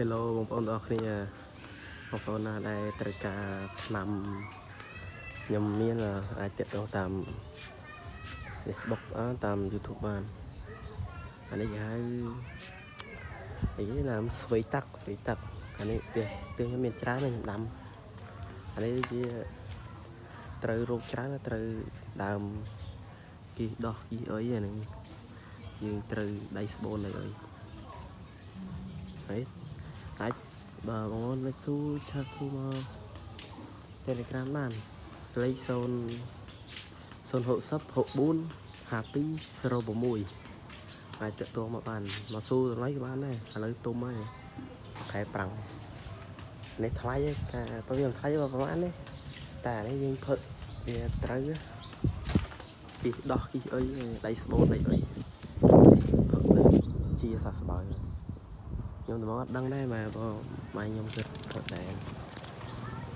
Hello បងប្អូនទាំងអស់គ្នាបងប្អូនណាដែលត្រូវការឆ្នាំខ្ញុំមានអាចទាក់ទងតាម Facebook តាម YouTube បានអានេះគេហៅអីណាមស្វីតាក់អានេះផ្ទះខ្ញុំមានច្រើនខ្ញុំដាំអានេះជាត្រូវរោគច្រើនត្រូវដើមគីដោះគីអីហ្នឹងយើងត្រូវដៃស្បូនអីហើយអាចបើបងប្អូនលេខទូឆាតទូមក Telegram បានស្លេក0 060 64 52 06អាចតាក់ទងមកបានមកស៊ូតម្លៃក៏បានដែរឥឡូវទុំហើយខែប្រាំងនេះថ្លៃតែបើវាថ្លៃប្រហែលនេះតែនេះយើងផឹកវាត្រូវគីដោះគីអីដៃស្បូនអីផឹកទៅជាសះស្បើយខ្ញុំទៅមកអត់ដឹងដែរម៉ែបងម៉ែខ្ញុំគិតផឹកដែរ